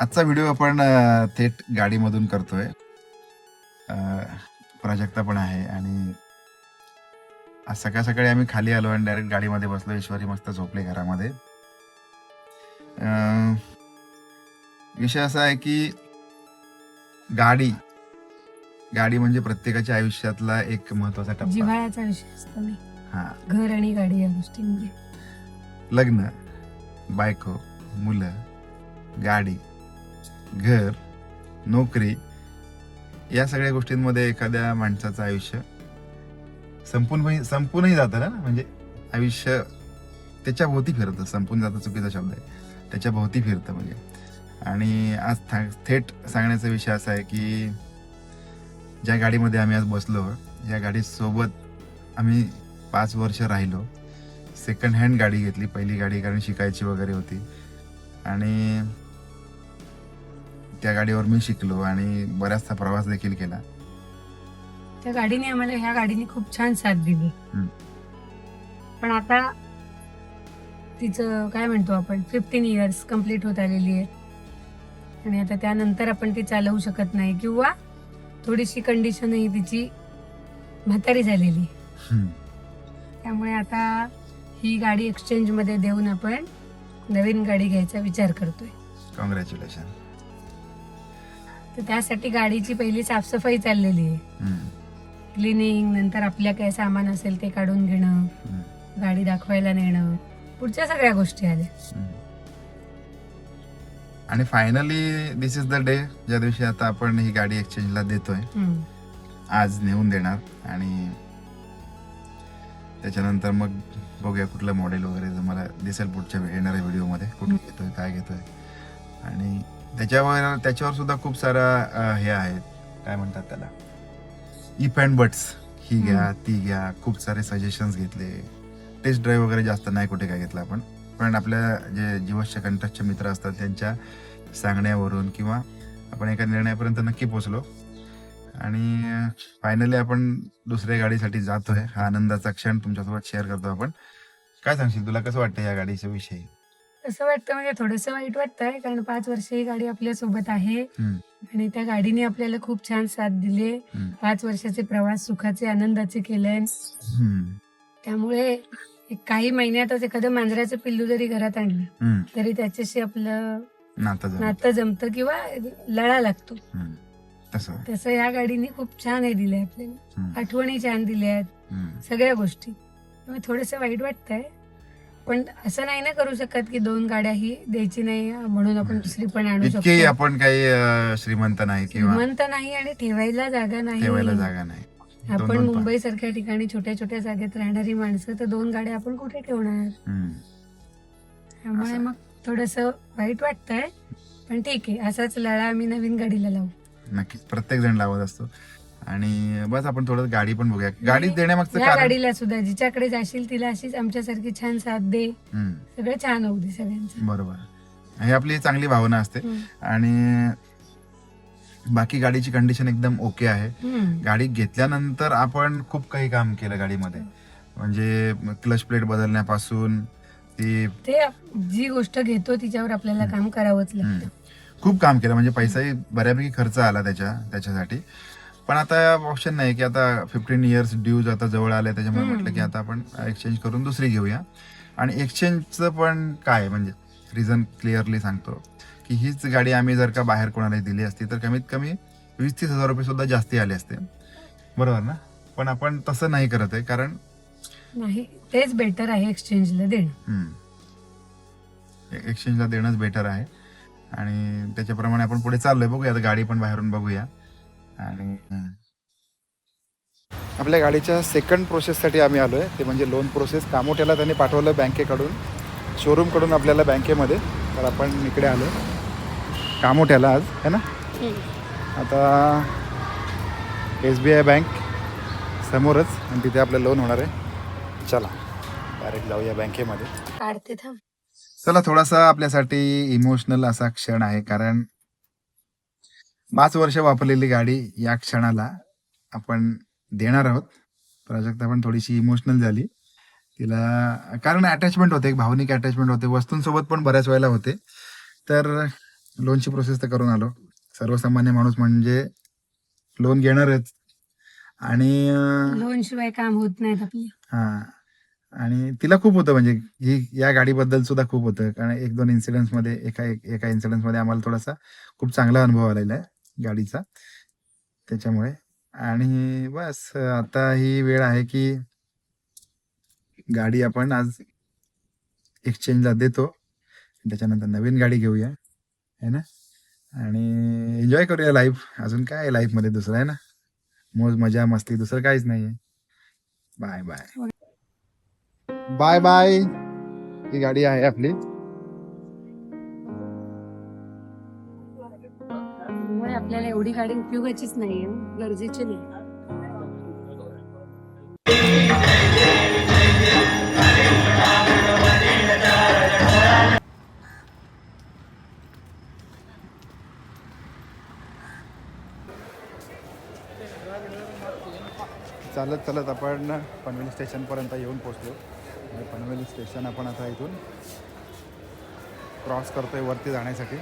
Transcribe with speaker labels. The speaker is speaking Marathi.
Speaker 1: आजचा व्हिडिओ आपण थेट गाडीमधून करतोय. अ, प्राजक्ता पण आहे आणि आज सकाळ सकाळी आम्ही खाली आलो आणि डायरेक्ट गाडीमध्ये बसलो. ईश्वरी मस्त झोपली घरामध्ये. अ, विषय असा आहे की गाडी गाडी म्हणजे प्रत्येकाच्या आयुष्यातला एक महत्वाचा टप्पा.
Speaker 2: जिव्हाळ्याचा विषय असतो नाही.
Speaker 1: हा,
Speaker 2: घर आणि गाडी या गोष्टींमध्ये
Speaker 1: लग्न, बायको, मुलं, गाडी, घर, नोकरी या सगळ्या गोष्टींमध्ये एखाद्या माणसाचं आयुष्य संपूनही जातं ना. म्हणजे आयुष्य त्याच्या भोवती फिरतं. संपून जातं चुकीचा शब्द आहे, त्याच्या भोवती फिरतं म्हणजे. आणि आज थेट सांगण्याचा विषय असा आहे की ज्या गाडीमध्ये आम्ही आज बसलो, या गाडीसोबत आम्ही 5 वर्ष राहिलो. सेकंड हँड गाडी घेतली, पहिली गाडी कारण शिकायची वगैरे होती. आणि त्या गाडीवर मी शिकलो आणि बराचसा प्रवास देखील केला.
Speaker 2: त्या गाडीने आम्हाला ह्या गाडीने खूप छान साथ दिली. पण आता तिचं काय म्हणतो आपण 15 इयर्स कम्प्लीट होत आलेली आहे आणि आता त्यानंतर आपण ती चालवू शकत नाही किंवा थोडीशी कंडिशनही तिची म्हातारी झालेली. त्यामुळे आता ही गाडी एक्सचेंज मध्ये देऊन आपण नवीन गाडी घ्यायचा विचार करतोय.
Speaker 1: कॉंग्रॅच्युलेशन.
Speaker 2: तर त्यासाठी गाडीची पहिली साफसफाई चाललेली आहे. क्लिनिंग, नंतर आपल्या काय सामान असेल ते काढून घेणं, गाडी दाखवायला नेणं, पुढच्या सगळ्या गोष्टी आल्या.
Speaker 1: आणि finally this is the day ज्या दिवशी आता आपण ही गाडी एक्सचेंजला देतोय. आज नेऊन देणार आणि त्याच्यानंतर मग बघूया कुठलं मॉडेल वगैरे मला दिसेल पुढच्या येणाऱ्या व्हिडिओमध्ये, कुठे घेतोय काय घेतोय. आणि त्याच्यावर सुद्धा खूप सारा हे आहेत, काय म्हणतात त्याला, इफ अँड बट्स. ही घ्या ती घ्या, खूप सारे सजेशन्स घेतले. टेस्ट ड्राईव्ह वगैरे जास्त नाही कुठे काय घेतला आपण, पण आपल्या जे जीवसच्या कंटकचे मित्र असतात त्यांच्या सांगण्यावरून किंवा आपण एका निर्णयापर्यंत नक्की पोहोचलो. आणि फायनली आपण दुसऱ्या गाडीसाठी जातोय. हा आनंदाचा क्षण तुमच्यासोबत शेअर करतो आपण. काय सांगशील, तुला कसं वाटतं या गाडीच्या विषयी?
Speaker 2: असं वाटतं म्हणजे थोडंसं वाईट वाटतंय, कारण 5 वर्ष ही गाडी आपल्या सोबत आहे आणि त्या गाडीने आपल्याला खूप छान साथ दिली. 5 वर्षाचे प्रवास सुखाचे आनंदाचे केले. त्यामुळे काही महिन्यातच एखादं मांजराचं पिल्लू जरी घरात आणलं तरी त्याच्याशी आपलं नातं जमतं किंवा लळा लागतो. तसं या गाडीने खूप छान हे दिलंय आपल्याला, आठवणी छान दिल्या आहेत, सगळ्या गोष्टी. त्यामुळे थोडंसं वाईट वाटतंय, पण असं नाही ना करू शकत की 2 गाड्या ही द्यायची नाही म्हणून आपण दुसरी पण आणू शकतो.
Speaker 1: आपण काही श्रीमंत नाही किंवा
Speaker 2: श्रीमंत नाही आणि ठेवायला जागा नाही. आपण मुंबई सारख्या ठिकाणी छोट्या छोट्या जागेत राहणारी माणसं, तर 2 गाड्या आपण कुठे ठेवणार. त्यामुळे मग थोडंसं वाईट वाटतंय, पण ठीक आहे, असाच लळा आम्ही नवीन गाडीला लावू.
Speaker 1: नक्कीच प्रत्येक जण लावत असतो. आणि बस आपण थोडं गाडी पण बघूया. गाडी देण्यामागचं
Speaker 2: या गाडीला सुद्धा जिच्याकडे जाशील तिला अशीच आमच्यासारखी छान साथ दे, सगळं छान होऊ दे सगळ्यांचं.
Speaker 1: बरोबर, ही आपली चांगली भावना असते. आणि बाकी गाडीची कंडिशन एकदम ओके आहे. गाडी घेतल्यानंतर आपण खूप काही काम केलं गाडीमध्ये, म्हणजे क्लच प्लेट बदलण्यापासून ते
Speaker 2: जी गोष्ट घेतो तिच्यावर आपल्याला काम करावंच लागतं.
Speaker 1: खूप काम केलं, म्हणजे पैसाही बऱ्यापैकी खर्च आला त्याच्यासाठी. पण आता ऑप्शन नाही की आता 15 इयर्स ड्यूज आता जवळ आले, त्याच्यामुळे म्हटलं की आता आपण एक्सचेंज करून दुसरी घेऊया. आणि एक्सचेंजचं पण काय म्हणजे रिझन क्लिअरली सांगतो की हीच गाडी आम्ही जर का बाहेर कोणाला दिली असती तर कमीत कमी 20-30 हजार रुपये सुद्धा जास्ती आले असते, बरोबर ना. पण आपण तसं नाही करत आहे, कारण
Speaker 2: नाही, तेच बेटर आहे एक्सचेंजला देणं.
Speaker 1: एक्सचेंजला देणंच बेटर आहे. आणि त्याच्याप्रमाणे आपण पुढे चाललोय. बघूया, आता गाडी पण बाहेरून बघूया. आणि आपल्या गाडीच्या सेकंड प्रोसेससाठी आम्ही आलोय, ते म्हणजे लोन प्रोसेस. कामोठ्याला त्यांनी पाठवलं बँकेकडून, शोरूमकडून आपल्याला बँकेमध्ये. तर आपण इकडे आलो कामोठ्याला आज, है ना. आता SBI बँक समोरच आणि तिथे आपलं लोन होणार आहे. चला डायरेक्ट जाऊया बँकेमध्ये.
Speaker 2: काढते थांब.
Speaker 1: चला, थोडासा आपल्यासाठी इमोशनल असा क्षण आहे, कारण 5 वर्ष वापरलेली गाडी या क्षणाला आपण देणार आहोत. प्राजक्ता पण थोडीशी इमोशनल झाली तिला, कारण अटॅचमेंट होते, एक भावनिक अटॅचमेंट होते, वस्तूंसोबत पण बऱ्याच वेळेला होते. तर लोनची प्रोसेस तर करून आलो. सर्वसामान्य माणूस म्हणजे लोन घेणारच आणि
Speaker 2: लोन शिवाय काम होत नाहीत आपले.
Speaker 1: हां. आणि तिला खूप होतं म्हणजे या गाडीबद्दल सुद्धा खूप होतं. कारण 1-2 इन्सिडेंट्समध्ये एका इन्सिडेंट्समध्ये आम्हाला थोडासा खूप चांगला अनुभव आलेला आहे गाडीचा. त्याच्यामुळे आणि बस आता ही वेळ आहे की गाडी आपण आज एक्सचेंजला देतो. त्याच्यानंतर नवीन गाडी घेऊया, आहे ना? आणि एन्जॉय करूया लाईफ. अजून काय आहे लाईफमध्ये दुसरं, आहे ना? मौज मजा मस्ती दुसरं काहीच नाहीये. Bye bye. Bye bye. ही गाडी आहे आपली.
Speaker 2: त्यामुळे आपल्याला एवढी गाडी उपयोगाचीच नाहीये, गरजेची नाही.
Speaker 1: चालत चालत आपण पनवेल स्टेशनपर्यंत येऊन पोचलो. आणि पनवेल स्टेशन आपण आता इथून क्रॉस करतोय वरती जाण्यासाठी.